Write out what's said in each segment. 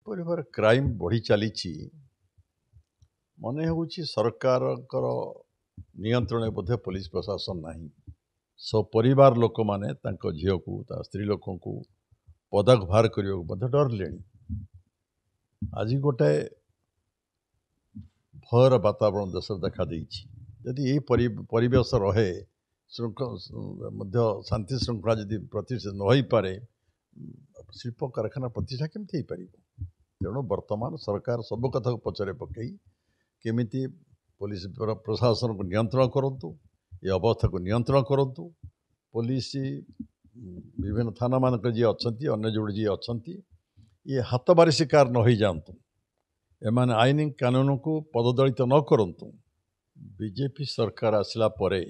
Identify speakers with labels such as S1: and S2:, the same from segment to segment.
S1: परिवार क्राइम बढ़ी चली मन हो सरकार नियंत्रण बोधे पुलिस प्रशासन नहीं सो परिवार लोक माने झील को स्त्री लोक को पदक बाहर करने डरले आज गोटे भयर वातावरण देश देखा जदि ये परिवेश रहे शांति श्रृंखला जदि प्रतिष्ठित न हो पारे शिल्प कारखाना प्रतिष्ठा केमती हो तेणु वर्तमान सरकार सब कथा को पचरे पकई केमिति पुलिस प्रशासन को नियंत्रण करंतु ये अवस्था को नियंत्रण करंतु पुलिस विभिन्न थाना मानक जी अच्छा अन्य जोड़े जी अच्छा ये हाथबारी शिकार न हो जातु एमाने आईन कानून को पददलित न करंतु बीजेपी सरकार आसला परे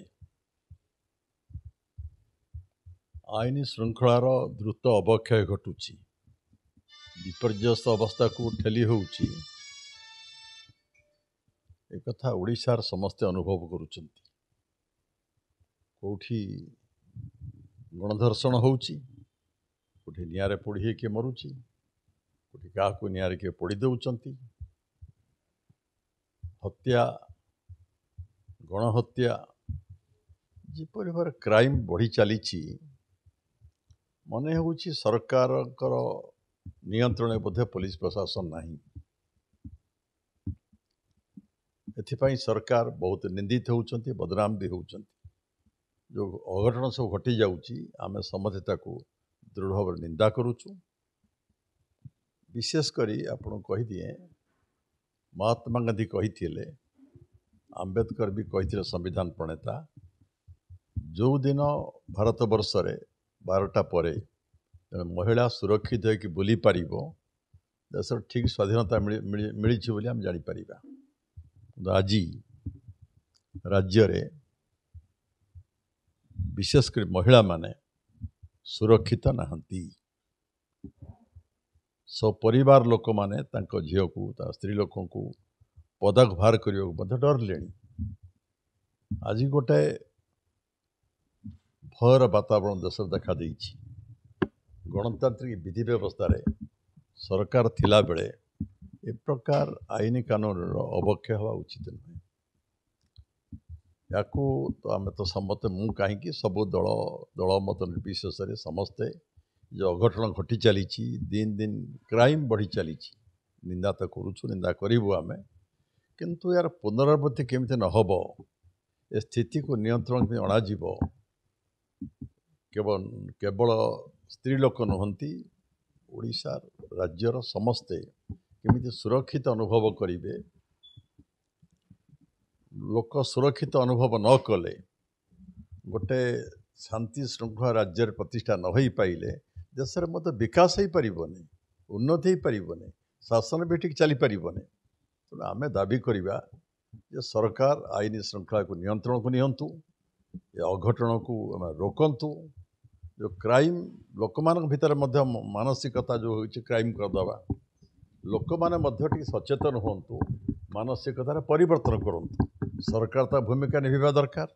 S1: आईन श्रृंखलार द्रुत अवक्षय घटुची विपर्यस्त अवस्था को ठेली होउची एक कथा ओडिशार समस्ते अनुभव करुचंती कोठी गणधर्षण होउची कोठी नियारे पोड़ी के मरुची कोठी का नियारे के पोड़ी दउचंती हत्या गणहत्या जिपरि भार क्राइम बढ़ी चली मन हो सरकार नियंत्रण बोधे पुलिस प्रशासन नहीं एथिपाई सरकार बहुत निंदित होउचंती बदनाम भी होउचंती जो अघटन सब घटी जाउची आमे समझता को दृढ़ भाव निंदा करुचु विशेष करी आपण कहि दिए महात्मा गांधी कही आंबेडकर भी कही संविधान प्रणेता जो दिन भारत वर्ष रे 12टा पर महिला सुरक्षित होकर बुली पार देश ठीक स्वाधीनता मिली बोली आम जापर आज राज्य रे विशेषकर महिला माने सुरक्षित नहांती सो परिवार लोक माने झील को स्त्री लोक को पदक बाहर करने डरले आज गोटे भयर वातावरण देश देखा गणतांत्रिक विधि व्यवस्था रे सरकार थिला बेले ए प्रकार आईन कानून अवक्षय हवा उचित नुहे या तो आम तो समस्ते मु कहीं सब दल दल मत निर्विशेष समस्ते जो अघटन घटी चली दिन दिन क्राइम बढ़ी चली निंदा तो करुचु निंदा करूँ आम किंतु यार पुनरावृत्ति केमती न हो ए स्थिति को नियंत्रण में अणाजिब केवल स्त्री लोक नुहंती ओडिशा राज्यर समस्ते केमिति सुरक्षित अनुभव करिवे लोक सुरक्षित अनुभव न कले गोटे शांति श्रृंखला राज्य प्रतिष्ठा न हो पाइले देश में मत विकास हो पारबनी उन्नति हो पारबनी शासन भी ठीक चली पारबनी तेणु आम दाबी करवा जे सरकार आईन श्रृंखला को नियंत्रण को नियंतु ये अघटन को रोकंतु जो क्राइम लोक मान भितर मानसिकता जो हो क्राइम करदवा लोक मैंने सचेतन हूँ मानसिकतार परिवर्तन करूँ सरकार ता भूमिका निभा दरकार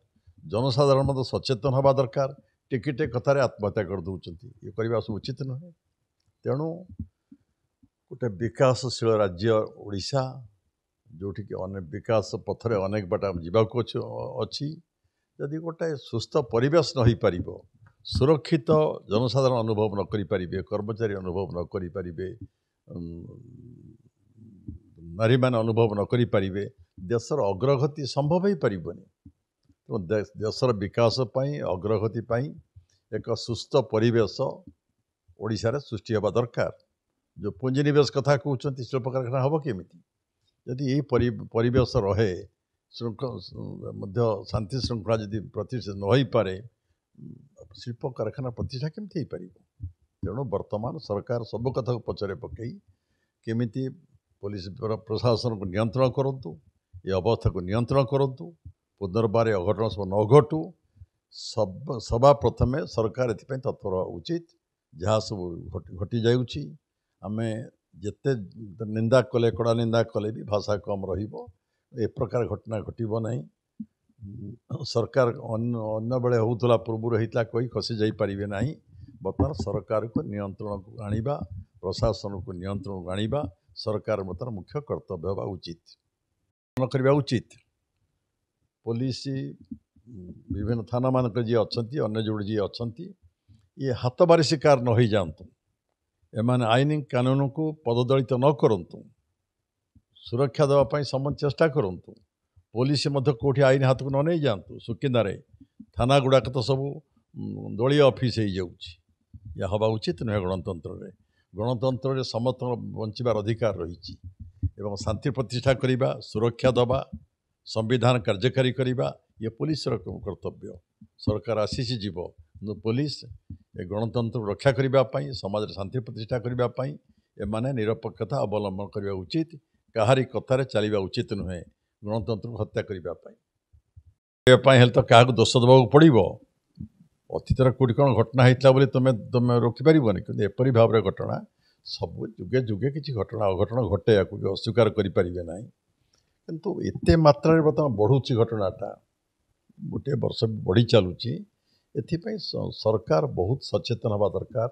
S1: जनसाधारण मत सचेतन हवा दरकार टिके कथार आत्महत्या कर दौरान ये करने उचित नुहे तेणु गोटे विकासशील राज्य ओडिशा जोटि अनेक विकास पथरे अनेक बाट जावाक अच्छी जदि गोटे सुस्थ परिवेश न हो पार सुरक्षित जनसाधारण अनुभव न करें कर्मचारी अनुभव न करें नारी मैंने अनुभव न करें देशर अग्रगति संभव हो पारबनी तो देशर विकास अग्रगति एक सुस्थ परिवेश ओडिशा रे सृष्टि हवा दरकार जो पुंजीनिवेश कथा कहते शिल्प कारखाना हम केमिति जदि ये परिवेश रहे शांति श्रृंखला जदि प्रतिष्ठित न हो पारे शिल्प कारखाना प्रतिष्ठा केमती हो पार तेणु वर्तमान सरकार सब कथा को पचरे पकई केमिति पुलिस प्रशासन को नियंत्रण करंतु ये अवस्था को नियंत्रण करंतु पुनर्बार अघटन सब न घटू सभा प्रथमे सरकार एथि तत्पर उचित जहाँ सब घटी जाऊँगी आमे जेते निंदा कले कड़ा निंदा कले भी भाषा कम रहिबो ए प्रकार घटना घटिबो नहीं सरकार अन्य बेले होता पूर्व होता कही खसी जाई पारिबे नहीं बर्तमान सरकार को नियंत्रण को आनिबा प्रशासन को नियंत्रण आनिबा सरकार मतर मुख्य कर्तव्य होगा उचित करवा उचित। पुलिस विभिन्न थाना मानक जी अच्छा अन्य जोड़े जी अच्छा ये हाथबारी शिकार न हो जातु एमाने आईन कानून को पददलित न करतु सुरक्षा देवाई समस्त चेष्टा करतु पुलिस कौटी आईन हाथ को न नहीं जातु सुकिंदारे थाना गुड़ाक तो सब दलीय ऑफिस हो जाऊँगी या हवा उचित नुहे। गणतंत्र में समस्त बंचार अधिकार रही शांति प्रतिष्ठा करने सुरक्षा दबा संविधान कार्यकारी करने ये पुलिस कर्तव्य। सरकार आसीसी जीव पुलिस ए गणतंत्र रक्षा करने समाज शांति प्रतिष्ठा करने एमाने निरपेक्षता अवलंबन करने उचित कहारी कथार चलवा उचित नुहे गणतंत्र को हत्या करने हेल्ले तो क्या दोष देवा पड़ो अतीतर कौटी कौन घटना होता बोली तुम तुम रोकीपर कि एपरी भाव में घटना सब जुगे जुगे किसी घटना अघटना घटे या अस्वीकार करें ना किंतु एते मात्रा बर्तमान बढ़ुची घटनाटा गोटे वर्ष बढ़ी चलुची एथिपाई सरकार बहुत सचेतन हवा दरकार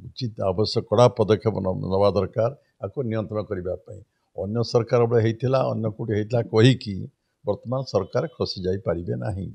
S1: उचित आवश्यक कड़ा पदक्षेप नवा दरकार आपको नियंत्रण करने अन्य सरकार बेले होता अन्य कौटी होता कहीकि वर्तमान सरकार खसी जाई पारिबे नाही।